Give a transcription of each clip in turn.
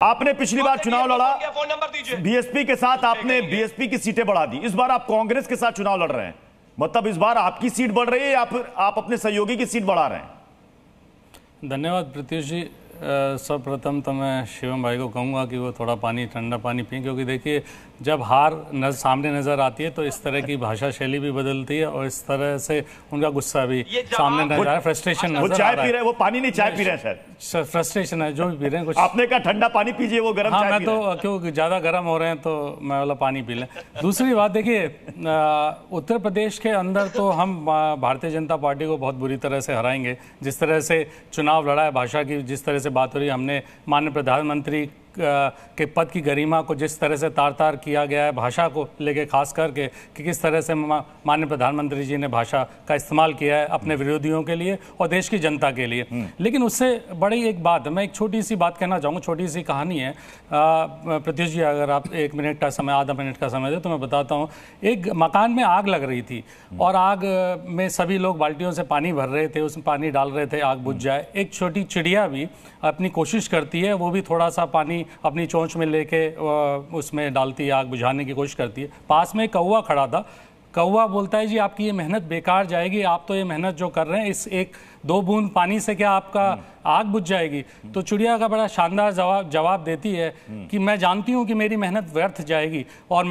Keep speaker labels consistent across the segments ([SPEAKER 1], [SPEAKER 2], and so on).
[SPEAKER 1] आपने पिछली बार चुनाव लड़ा बीएसपी के साथ, आपने बीएसपी की सीटें बढ़ा दी। इस बार आप कांग्रेस के साथ चुनाव लड़ रहे हैं, मतलब इस बार आपकी सीट बढ़ रही है या फिर आप अपने सहयोगी की सीट बढ़ा रहे हैं?
[SPEAKER 2] धन्यवाद प्रत्युष जी। सर्वप्रथम तो मैं शिवम भाई को कहूँगा कि वो थोड़ा पानी, ठंडा पानी पिए, क्योंकि देखिए जब हार सामने नज़र आती है तो इस तरह की भाषा शैली भी बदलती है और इस तरह से उनका गुस्सा भी सामने नजर आ रहा है, फ्रस्ट्रेशन नजर आ रहा है।
[SPEAKER 1] वो चाय पी रहे हैं, वो पानी नहीं चाय पी रहे हैं सर,
[SPEAKER 2] फ्रस्ट्रेशन है जो भी पी रहे हैं। कुछ
[SPEAKER 1] आपने कहा ठंडा पानी पीजिए, वो गर्म चाय
[SPEAKER 2] मैं तो क्यों ज़्यादा गर्म हो रहे हैं तो मैं वाला पानी पी लें। दूसरी बात देखिए, उत्तर प्रदेश के अंदर तो हम भारतीय जनता पार्टी को बहुत बुरी तरह से हराएंगे। जिस तरह से चुनाव लड़ा है, भाषा की जिस तरह से बात हो रही है, हमने माननीय प्रधानमंत्री के पद की गरिमा को जिस तरह से तार तार किया गया है, भाषा को लेके खास करके कि किस तरह से माननीय प्रधानमंत्री जी ने भाषा का इस्तेमाल किया है अपने विरोधियों के लिए और देश की जनता के लिए। लेकिन उससे बड़ी एक बात, मैं एक छोटी सी बात कहना चाहूँगा, छोटी सी कहानी है। प्रत्युष जी अगर आप 1 मिनट का समय, आधा मिनट का समय दे तो मैं बताता हूँ। एक मकान में आग लग रही थी और आग में सभी लोग बाल्टियों से पानी भर रहे थे, उसमें पानी डाल रहे थे आग बुझ जाए। एक छोटी चिड़िया भी अपनी कोशिश करती है, वो भी थोड़ा सा पानी अपनी चोंच में लेके उसमें डालती है, आग बुझाने की कोशिश करती है। पास में कौवा खड़ा था, कौवा बोलता है जी आपकी ये मेहनत बेकार जाएगी, आप तो ये मेहनत जो कर रहे हैं इस 1-2 बूंद पानी से क्या आपका आग बुझ जाएगी? तो चिड़िया का बड़ा शानदार जवाब देती है कि मैं जानती हूँ कि मेरी मेहनत व्यर्थ जाएगी और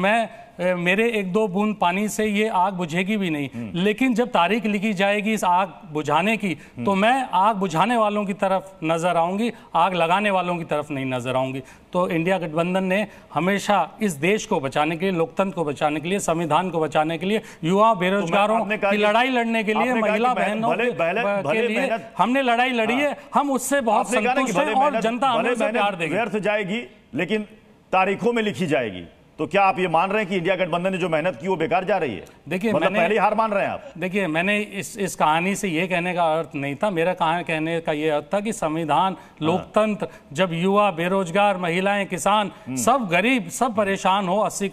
[SPEAKER 2] मेरे 1-2 बूंद पानी से ये आग बुझेगी भी नहीं, लेकिन जब तारीख लिखी जाएगी इस आग बुझाने की तो मैं आग बुझाने वालों की तरफ नजर आऊंगी, आग लगाने वालों की तरफ नहीं नजर आऊंगी। तो इंडिया गठबंधन ने हमेशा इस देश को बचाने के लिए, लोकतंत्र को बचाने के लिए, संविधान को बचाने के लिए, युवा बेरोजगारों की लड़ाई लड़ने के लिए, महिला बहनों के लिए हमने लड़ाई लड़ी है। हम उससे बहुत संतुष्ट हैं और जनता हमें प्यार देगी।
[SPEAKER 1] व्यर्थ जाएगी लेकिन तारीखों में लिखी जाएगी। तो क्या आप ये मान रहे हैं कि इंडिया गठबंधन ने जो मेहनत की वो बेकार जा रही है?
[SPEAKER 2] देखिए,
[SPEAKER 1] मतलब पहले हार मान रहे हैं आप?
[SPEAKER 2] देखिए, मैंने इस कहानी से ये कहने का अर्थ नहीं था, मेरा कहने का ये अर्थ था कि संविधान, लोकतंत्र, जब युवा, बेरोजगार, महिलाएं, किसान, सब गरीब, सब परेशान हो, 80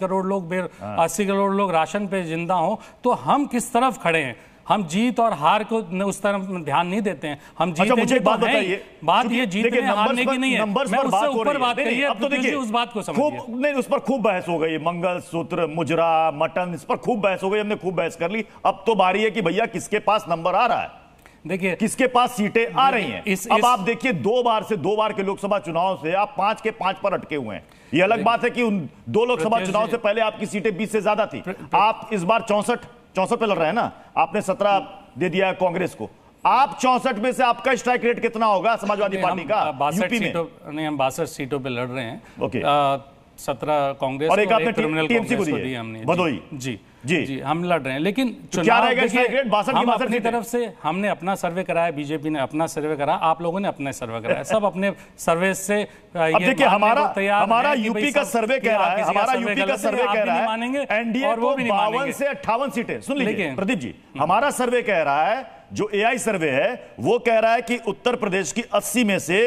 [SPEAKER 2] करोड़ लोग राशन पे जिंदा हो, तो हम किस तरफ खड़े हैं? हम जीत और हार को उस तरफ ध्यान नहीं देते हैं। हम जीतेंगे
[SPEAKER 1] मुझे बात
[SPEAKER 2] तो
[SPEAKER 1] बताइए,
[SPEAKER 2] बात ये जीतने हारने की नहीं है, मैं उससे ऊपर बात करिए।
[SPEAKER 1] अब तो देखिए
[SPEAKER 2] उस बात को समझिए।
[SPEAKER 1] नहीं, उस पर खूब बहस हो गई, मंगलसूत्र, मुजरा, मटन, इस पर खूब बहस हो गई, हमने खूब बहस कर ली। अब तो बारी है कि भैया किसके पास नंबर आ रहा है,
[SPEAKER 2] देखिए
[SPEAKER 1] किसके पास सीटें आ रही हैं। अब आप देखिए 2 बार के लोकसभा चुनाव से आप 5 के 5 पर अटके हुए हैं। ये अलग बात है कि उन 2 लोकसभा चुनाव से पहले आपकी सीटें 20 से ज्यादा थी। आप इस बार 64 पे लड़ रहे हैं ना, आपने 17 दे दिया है कांग्रेस को। आप 64 में से आपका स्ट्राइक रेट कितना होगा समाजवादी पार्टी का?
[SPEAKER 2] 62 सीटों नहीं, हम 62 सीटों पे लड़ रहे हैं।
[SPEAKER 1] ओके,
[SPEAKER 2] 17 कांग्रेस
[SPEAKER 1] और एक आपने
[SPEAKER 2] क्रिमिनल
[SPEAKER 1] टीएमसी को
[SPEAKER 2] दी हमने।
[SPEAKER 1] भदोई
[SPEAKER 2] जी हम लड़ रहे हैं। लेकिन
[SPEAKER 1] तो क्या रहेगा स्ट्राइक रेट? 62
[SPEAKER 2] हम अपनी तरफ से हमने अपना सर्वे कराया, बीजेपी ने अपना सर्वे कराया, आप लोगों ने अपना सर्वे कराया, सब अपने सर्वे से।
[SPEAKER 1] अब देखिए हमारा यूपी का सर्वे कह रहा है, हमारा यूपी का सर्वे कह रहा है एनडीए को 52 से 58 सीटें। सुन लीजिए प्रदीप जी, हमारा सर्वे कह रहा है, जो एआई सर्वे है वो कह रहा है कि उत्तर प्रदेश की 80 में से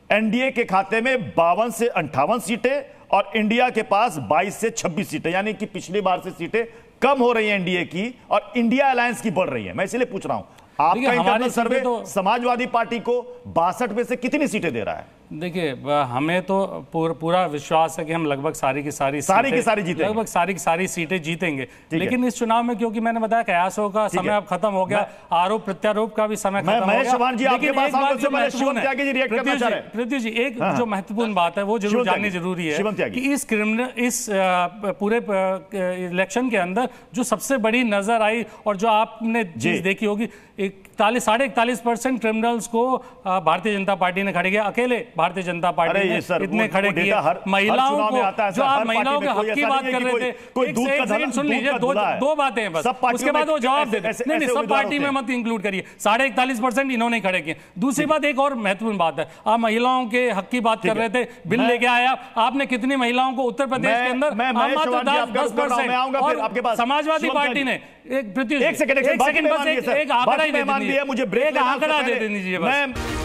[SPEAKER 1] एनडीए के खाते में 52 से 58 सीटें और इंडिया के पास 22 से 26 सीटें, यानी कि पिछली बार से सीटें कम हो रही है एनडीए की और इंडिया अलायंस की बढ़ रही है। मैं इसलिए पूछ रहा हूं, आपका इंटरनल सर्वे तो समाजवादी पार्टी को 62 में से कितनी सीटें दे रहा है?
[SPEAKER 2] देखिए, हमें तो पूरा विश्वास है कि हम लगभग सारी की सारी
[SPEAKER 1] जीतेंगे,
[SPEAKER 2] लगभग सारी की सारी सीटें जीतेंगे। लेकिन इस चुनाव में क्योंकि मैंने बताया कयासों का समय अब खत्म हो गया, आरोप प्रत्यारोप का भी समय खत्म हो गया। प्रत्युष जी, एक जो महत्वपूर्ण बात है वो जरूर जाननी जरूरी है कि इस पूरे इलेक्शन के अंदर जो सबसे बड़ी नजर आई और जो आपने चीज देखी होगी, 41-41% क्रिमिनल्स को भारतीय जनता पार्टी ने खड़े किया, अकेले भारतीय जनता पार्टी ने इतने खड़े किए। महिलाओं को, जो आप महिलाओं के हक की बात कर रहे थे, एक सेकंड सुन लीजिए, दो बातें हैं बस, उसके बाद वो जवाब दे दें। नहीं, सब पार्टी में मत इंक्लूड करिए। 41.5% इन्होंने खड़े किए। दूसरी बात, एक और महत्वपूर्ण बात है, आप महिलाओं के हक की बात कर रहे थे, बिल लेके आया आपने, कितनी महिलाओं को उत्तर प्रदेश के अंदर मात्र 10% और समाजवादी पार्टी ने एक सेकंड बस एक आंकड़ा ही दे दीजिए, मुझे ब्रेक आंकड़ा दे दीजिए बस।